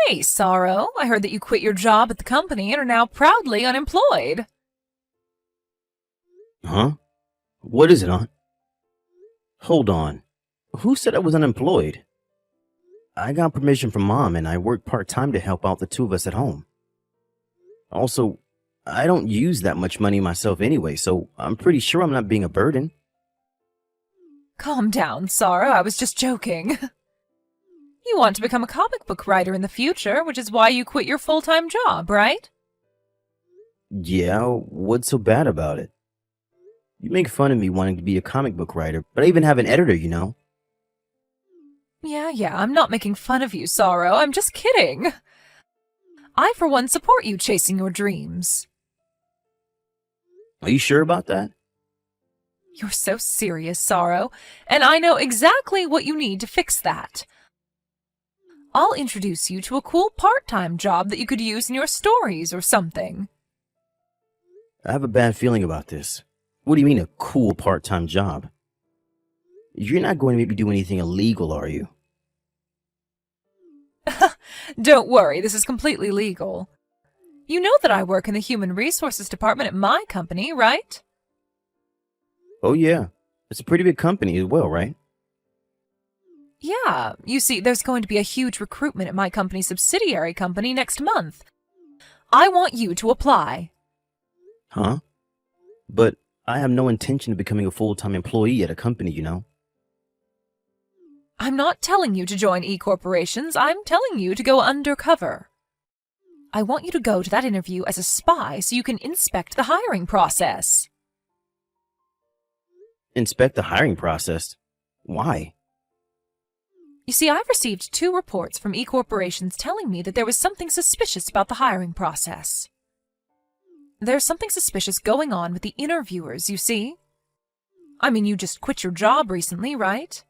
Hey, Sorrow, I heard that you quit your job at the company and are now proudly unemployed. Huh? What is it, Aunt? Hold on. Who said I was unemployed? I got permission from Mom and I work part-time to help out the two of us at home. Also, I don't use that much money myself anyway, so I'm pretty sure I'm not being a burden. Calm down, Sorrow, I was just joking. You want to become a comic book writer in the future, which is why you quit your full-time job, right? Yeah, what's so bad about it? You make fun of me wanting to be a comic book writer, but I even have an editor, you know? Yeah, I'm not making fun of you, Sorrow, I'm just kidding. I, for one, support you chasing your dreams. Are you sure about that? You're so serious, Sorrow, and I know exactly what you need to fix that. I'll introduce you to a cool part-time job that you could use in your stories or something. I have a bad feeling about this. What do you mean a cool part-time job? You're not going to make me do anything illegal, are you? Don't worry, this is completely legal. You know that I work in the Human Resources Department at my company, right? Oh yeah, it's a pretty big company as well, right? Yeah, you see, there's going to be a huge recruitment at my company's subsidiary company next month. I want you to apply. Huh? But I have no intention of becoming a full-time employee at a company, you know? I'm not telling you to join E-corporations, I'm telling you to go undercover. I want you to go to that interview as a spy so you can inspect the hiring process. Inspect the hiring process? Why? You see, I've received 2 reports from E-corporations telling me that there was something suspicious about the hiring process. There's something suspicious going on with the interviewers, you see? I mean, you just quit your job recently, right?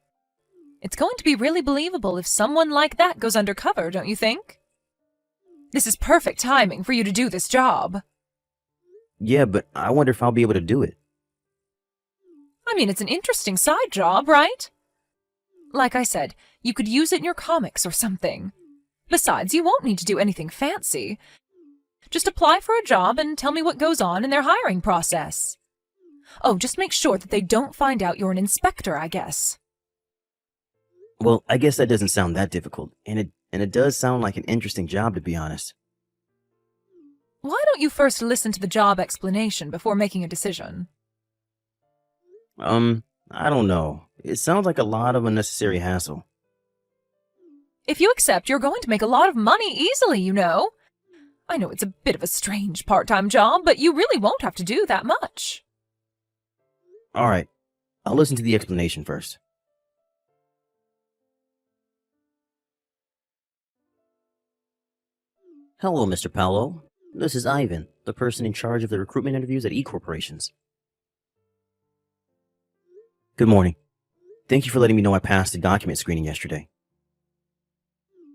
It's going to be really believable if someone like that goes undercover, don't you think? This is perfect timing for you to do this job. Yeah, but I wonder if I'll be able to do it. I mean, it's an interesting side job, right? Like I said, you could use it in your comics or something. Besides, you won't need to do anything fancy. Just apply for a job and tell me what goes on in their hiring process. Oh, just make sure that they don't find out you're an inspector, I guess. Well, I guess that doesn't sound that difficult, and it does sound like an interesting job, to be honest. Why don't you first listen to the job explanation before making a decision? I don't know. It sounds like a lot of unnecessary hassle. If you accept, you're going to make a lot of money easily, you know. I know it's a bit of a strange part-time job, but you really won't have to do that much. All right, I'll listen to the explanation first. Hello, Mr. Paolo. This is Ivan, the person in charge of the recruitment interviews at E-corporations. Good morning. Thank you for letting me know I passed the document screening yesterday.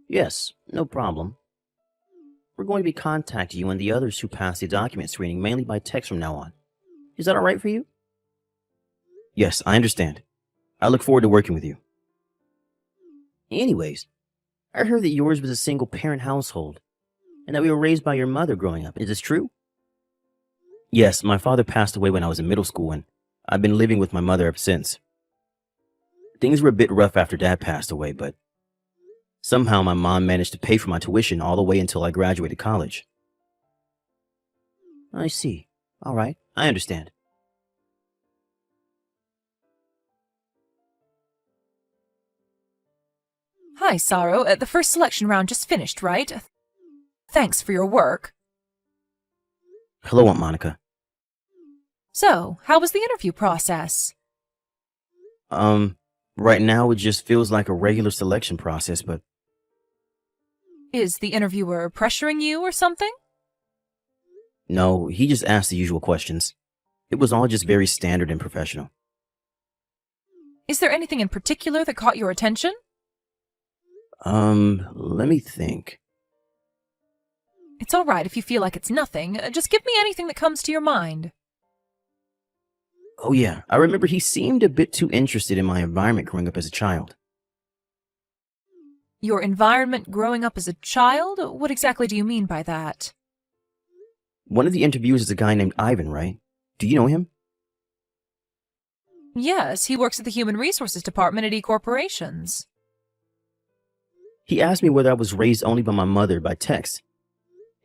Yes, no problem. We're going to be contacting you and the others who passed the document screening mainly by text from now on. Is that all right for you? Yes, I understand. I look forward to working with you. Anyways, I heard that yours was a single-parent household, and that we were raised by your mother growing up. Is this true? Yes, my father passed away when I was in middle school, and I've been living with my mother ever since. Things were a bit rough after Dad passed away, but somehow my mom managed to pay for my tuition all the way until I graduated college. I see. All right, I understand. Hi, Sorrow. The first selection round just finished, right? Thanks for your work. Hello, Aunt Monica. So, how was the interview process? Right now it just feels like a regular selection process, but Is the interviewer pressuring you or something? no, he just asked the usual questions. It was all just very standard and professional. Is there anything in particular that caught your attention? Let me think. It's all right if you feel like it's nothing. Just give me anything that comes to your mind. Oh yeah, I remember he seemed a bit too interested in my environment growing up as a child. Your environment growing up as a child? What exactly do you mean by that? One of the interviewers is a guy named Ivan, right? Do you know him? Yes, he works at the Human Resources Department at E-Corporations. He asked me whether I was raised only by my mother by text.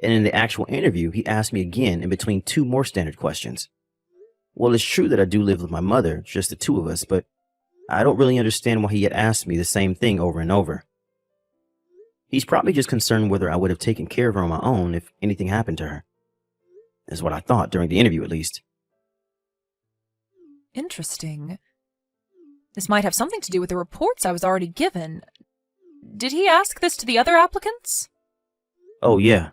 And in the actual interview, he asked me again in between two more standard questions. Well, it's true that I do live with my mother, just the two of us, but I don't really understand why he had asked me the same thing over and over. He's probably just concerned whether I would have taken care of her on my own if anything happened to her. Is what I thought during the interview, at least. Interesting. This might have something to do with the reports I was already given. Did he ask this to the other applicants? Oh, yeah.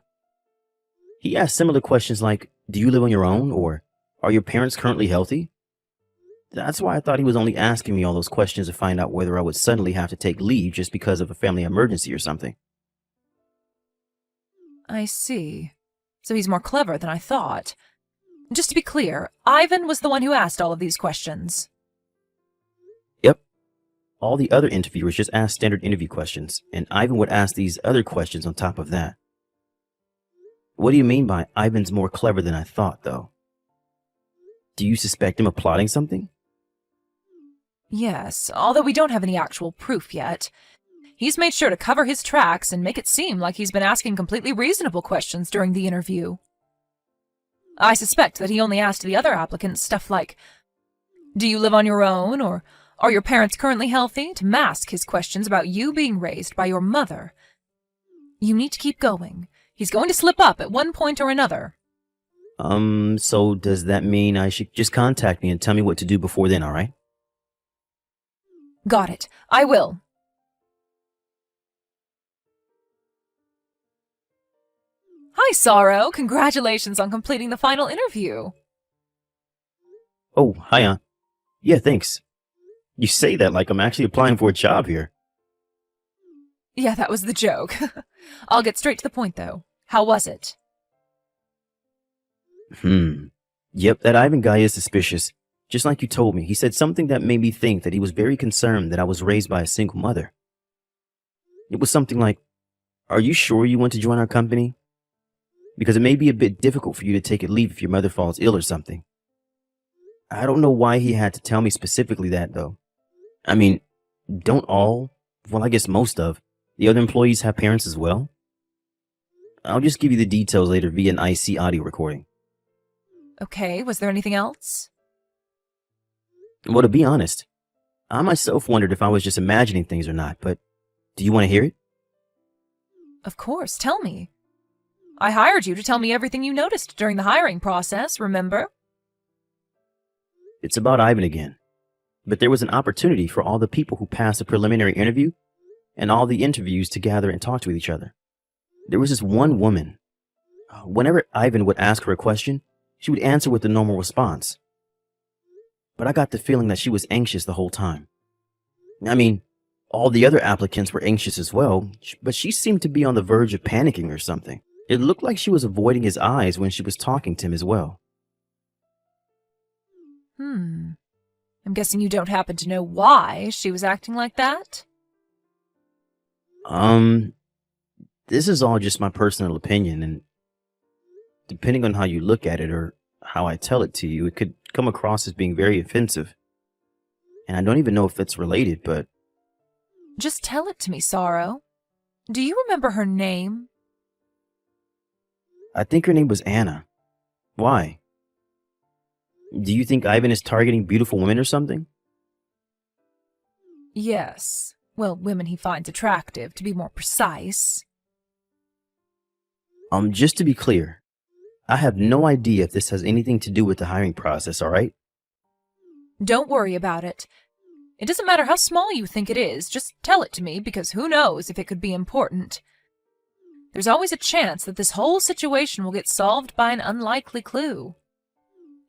He asked similar questions like, do you live on your own? Or are your parents currently healthy? That's why I thought he was only asking me all those questions to find out whether I would suddenly have to take leave just because of a family emergency or something. I see. So he's more clever than I thought. Just to be clear, Ivan was the one who asked all of these questions. Yep. All the other interviewers just asked standard interview questions, and Ivan would ask these other questions on top of that. What do you mean by Ivan's more clever than I thought, though? Do you suspect him of plotting something? Yes, although we don't have any actual proof yet. He's made sure to cover his tracks and make it seem like he's been asking completely reasonable questions during the interview. I suspect that he only asked the other applicants stuff like, do you live on your own, or are your parents currently healthy, to mask his questions about you being raised by your mother. You need to keep going. He's going to slip up at one point or another. So does that mean I should just contact me and tell me what to do before then, alright? Got it. I will. Hi, Sorrow. Congratulations on completing the final interview. Oh, hi, Aunt. Yeah, thanks. You say that like I'm actually applying for a job here. Yeah, that was the joke. I'll get straight to the point, though. How was it? Yep, that Ivan guy is suspicious. Just like you told me, he said something that made me think that he was very concerned that I was raised by a single mother. It was something like, are you sure you want to join our company? Because it may be a bit difficult for you to take a leave if your mother falls ill or something. I don't know why he had to tell me specifically that, though. I mean, don't all, well, I guess most of, the other employees have parents as well? I'll just give you the details later via an IC audio recording. Okay, was there anything else? Well, to be honest, I myself wondered if I was just imagining things or not, but do you want to hear it? Of course, tell me. I hired you to tell me everything you noticed during the hiring process, remember? It's about Ivan again. But there was an opportunity for all the people who passed the preliminary interview and all the interviews to gather and talk to each other. There was this one woman. Whenever Ivan would ask her a question, she would answer with the normal response. But I got the feeling that she was anxious the whole time. I mean, all the other applicants were anxious as well, but she seemed to be on the verge of panicking or something. It looked like she was avoiding his eyes when she was talking to him as well. I'm guessing you don't happen to know why she was acting like that? This is all just my personal opinion, and depending on how you look at it or how I tell it to you, it could come across as being very offensive. And I don't even know if it's related, but... Just tell it to me, Sorrow. Do you remember her name? I think her name was Anna. Why? Do you think Ivan is targeting beautiful women or something? Yes. Well, women he finds attractive, to be more precise. Just to be clear, I have no idea if this has anything to do with the hiring process, alright? Don't worry about it. It doesn't matter how small you think it is, just tell it to me, because who knows if it could be important. There's always a chance that this whole situation will get solved by an unlikely clue.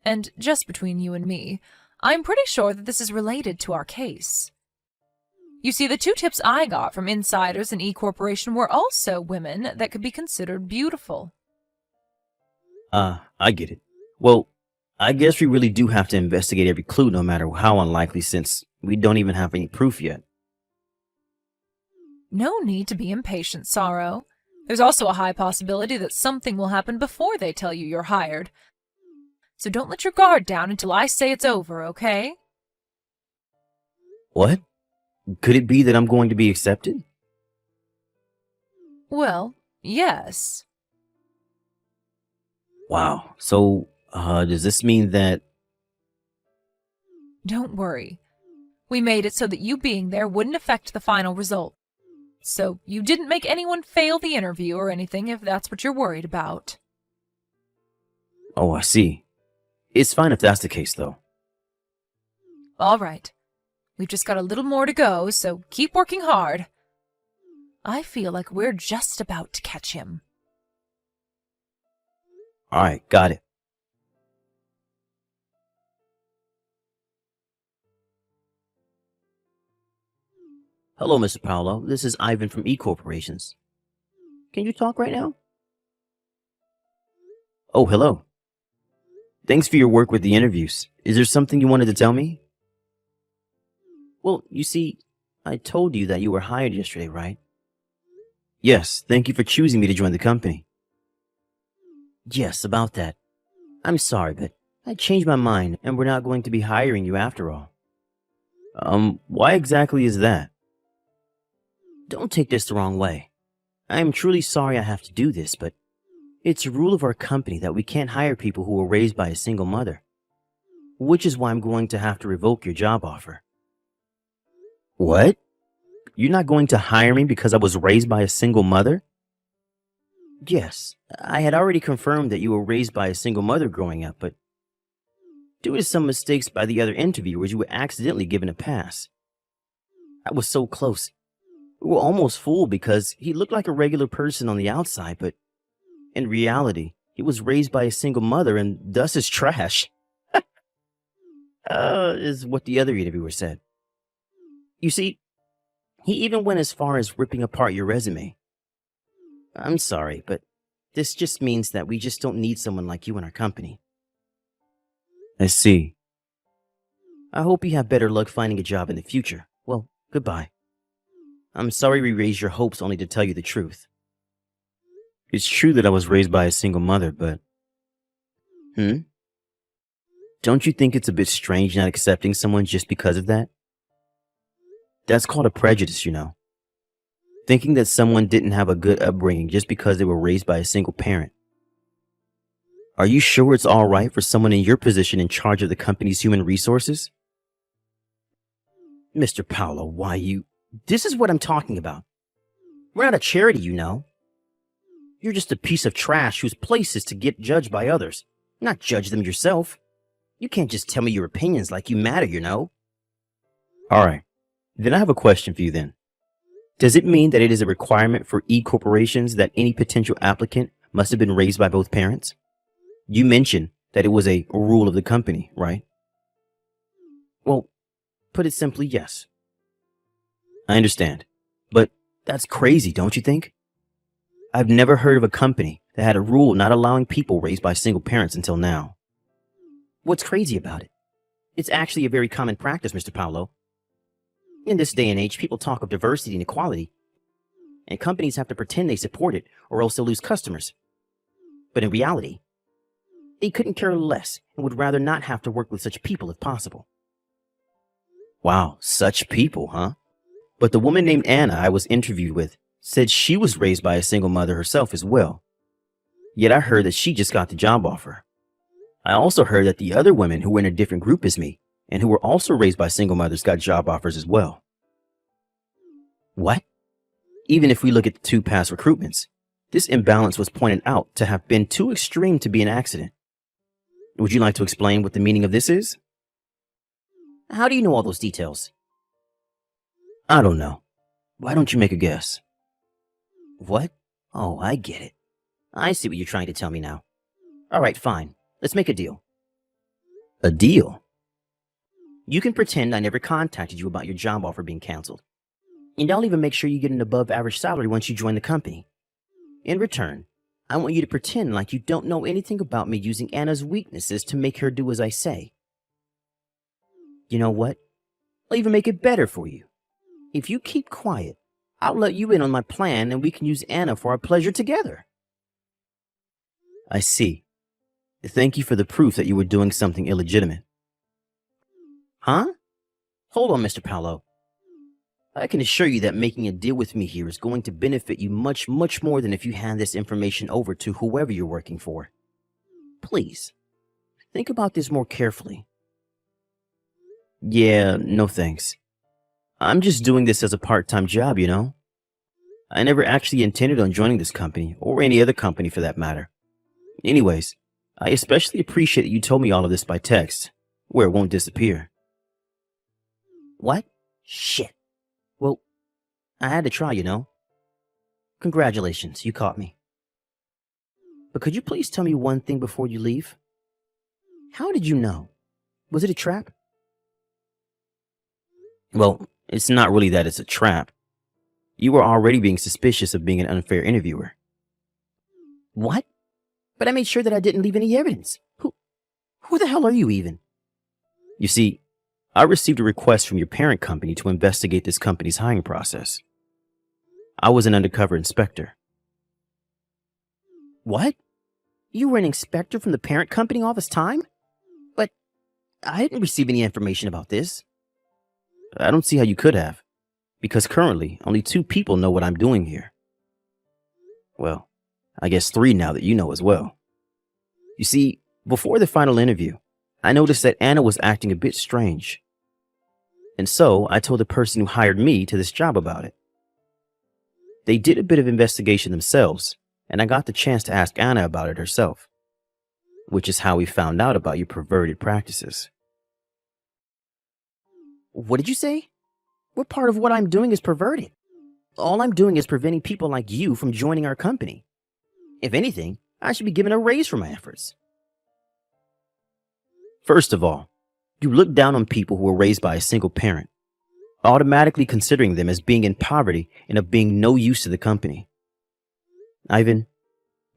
And just between you and me, I'm pretty sure that this is related to our case. You see, the two tips I got from insiders in E-Corporation were also women that could be considered beautiful. I get it. Well, I guess we really do have to investigate every clue no matter how unlikely, since we don't even have any proof yet. No need to be impatient, Sorrow. There's also a high possibility that something will happen before they tell you you're hired. So don't let your guard down until I say it's over, okay? What? Could it be that I'm going to be accepted? Well, yes. Wow. So, does this mean that... Don't worry. We made it so that you being there wouldn't affect the final result. So you didn't make anyone fail the interview or anything if that's what you're worried about. Oh, I see. It's fine if that's the case, though. All right. We've just got a little more to go, so keep working hard. I feel like we're just about to catch him. All right, got it. Hello, Mr. Paolo. This is Ivan from E Corporations. Can you talk right now? Oh, hello. Thanks for your work with the interviews. Is there something you wanted to tell me? Well, you see, I told you that you were hired yesterday, right? Yes, thank you for choosing me to join the company. Yes, about that. I'm sorry, but I changed my mind and we're not going to be hiring you after all. Why exactly is that? Don't take this the wrong way. I am truly sorry I have to do this, but it's a rule of our company that we can't hire people who were raised by a single mother. Which is why I'm going to have to revoke your job offer. What? You're not going to hire me because I was raised by a single mother? Yes, I had already confirmed that you were raised by a single mother growing up, but due to some mistakes by the other interviewers, you were accidentally given a pass. I was so close. We were almost fooled because he looked like a regular person on the outside, but in reality, he was raised by a single mother and thus is trash. Is what the other interviewer said. You see, he even went as far as ripping apart your resume. I'm sorry, but this just means that we just don't need someone like you in our company. I see. I hope you have better luck finding a job in the future. Well, goodbye. I'm sorry we raised your hopes only to tell you the truth. It's true that I was raised by a single mother, but... Don't you think it's a bit strange not accepting someone just because of that? That's called a prejudice, you know. Thinking that someone didn't have a good upbringing just because they were raised by a single parent. Are you sure it's all right for someone in your position in charge of the company's human resources? Mr. Paolo, why you... This is what I'm talking about. We're not a charity, you know. You're just a piece of trash whose place is to get judged by others, not judge them yourself. You can't just tell me your opinions like you matter, you know. All right. Then I have a question for you then. Does it mean that it is a requirement for e-corporations that any potential applicant must have been raised by both parents? You mentioned that it was a rule of the company, right? Well, put it simply, yes. I understand. But that's crazy, don't you think? I've never heard of a company that had a rule not allowing people raised by single parents until now. What's crazy about it? It's actually a very common practice, Mr. Paolo. In this day and age, people talk of diversity and equality, and companies have to pretend they support it or else they'll lose customers. But in reality, they couldn't care less and would rather not have to work with such people if possible. Wow, such people, huh? But the woman named Anna I was interviewed with said she was raised by a single mother herself as well. Yet I heard that she just got the job offer. I also heard that the other women who were in a different group as me and who were also raised by single mothers got job offers as well. What? Even if we look at the two past recruitments, this imbalance was pointed out to have been too extreme to be an accident. Would you like to explain what the meaning of this is? How do you know all those details? I don't know. Why don't you make a guess? What? Oh, I get it. I see what you're trying to tell me now. All right, fine. Let's make a deal. A deal? You can pretend I never contacted you about your job offer being canceled. And I'll even make sure you get an above-average salary once you join the company. In return, I want you to pretend like you don't know anything about me using Anna's weaknesses to make her do as I say. You know what? I'll even make it better for you. If you keep quiet, I'll let you in on my plan and we can use Anna for our pleasure together. I see. Thank you for the proof that you were doing something illegitimate. Huh? Hold on, Mr. Paolo. I can assure you that making a deal with me here is going to benefit you much, much more than if you hand this information over to whoever you're working for. Please, think about this more carefully. Yeah, no thanks. I'm just doing this as a part-time job, you know? I never actually intended on joining this company, or any other company for that matter. Anyways, I especially appreciate that you told me all of this by text, where it won't disappear. What? Shit. Well, I had to try, you know? Congratulations, you caught me. But could you please tell me one thing before you leave? How did you know? Was it a trap? Well, it's not really that it's a trap. You were already being suspicious of being an unfair interviewer. What? But I made sure that I didn't leave any evidence. Who the hell are you even? You see, I received a request from your parent company to investigate this company's hiring process. I was an undercover inspector. What? You were an inspector from the parent company all this time? But I didn't receive any information about this. I don't see how you could have, because currently only 2 people know what I'm doing here. Well, I guess 3 now that you know as well. You see, before the final interview, I noticed that Anna was acting a bit strange. And so I told the person who hired me to this job about it. They did a bit of investigation themselves, and I got the chance to ask Anna about it herself, which is how we found out about your perverted practices. What did you say? What part of what I'm doing is perverted? All I'm doing is preventing people like you from joining our company. If anything, I should be given a raise for my efforts. First of all, you look down on people who were raised by a single parent, automatically considering them as being in poverty and of being no use to the company. Ivan,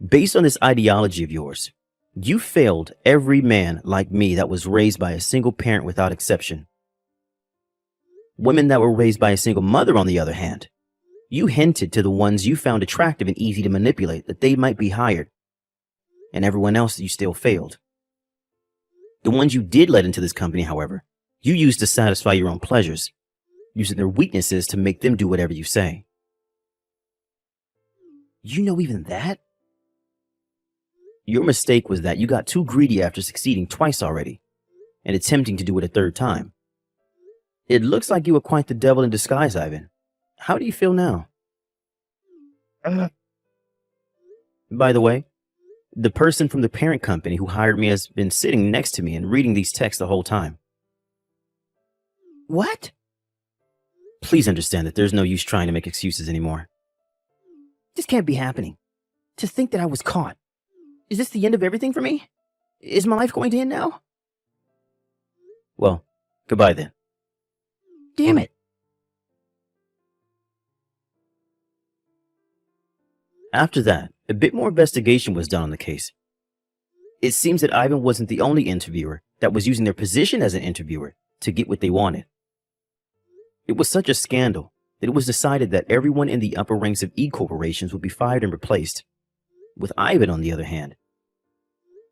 based on this ideology of yours, you failed every man like me that was raised by a single parent without exception. Women that were raised by a single mother, on the other hand, you hinted to the ones you found attractive and easy to manipulate that they might be hired, and everyone else you still failed. The ones you did let into this company, however, you used to satisfy your own pleasures, using their weaknesses to make them do whatever you say. You know even that? Your mistake was that you got too greedy after succeeding twice already, and attempting to do it a 3rd time. It looks like you were quite the devil in disguise, Ivan. How do you feel now? By the way, the person from the parent company who hired me has been sitting next to me and reading these texts the whole time. What? Please understand that there's no use trying to make excuses anymore. This can't be happening. To think that I was caught. Is this the end of everything for me? Is my life going to end now? Well, goodbye then. Damn it. After that, a bit more investigation was done on the case. It seems that Ivan wasn't the only interviewer that was using their position as an interviewer to get what they wanted. It was such a scandal that it was decided that everyone in the upper ranks of E-corporations would be fired and replaced. With Ivan, on the other hand,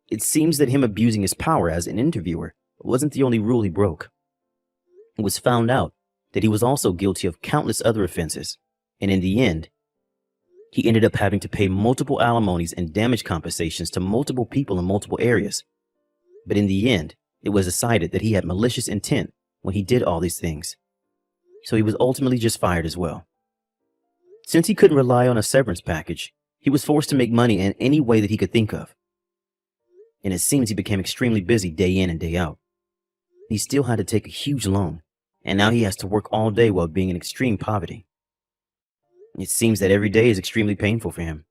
it seems that him abusing his power as an interviewer wasn't the only rule he broke. It was found out that he was also guilty of countless other offenses, and in the end, he ended up having to pay multiple alimonies and damage compensations to multiple people in multiple areas. But in the end, it was decided that he had malicious intent when he did all these things. So he was ultimately just fired as well. Since he couldn't rely on a severance package, he was forced to make money in any way that he could think of. And it seems he became extremely busy day in and day out. He still had to take a huge loan, and now he has to work all day while being in extreme poverty. It seems that every day is extremely painful for him.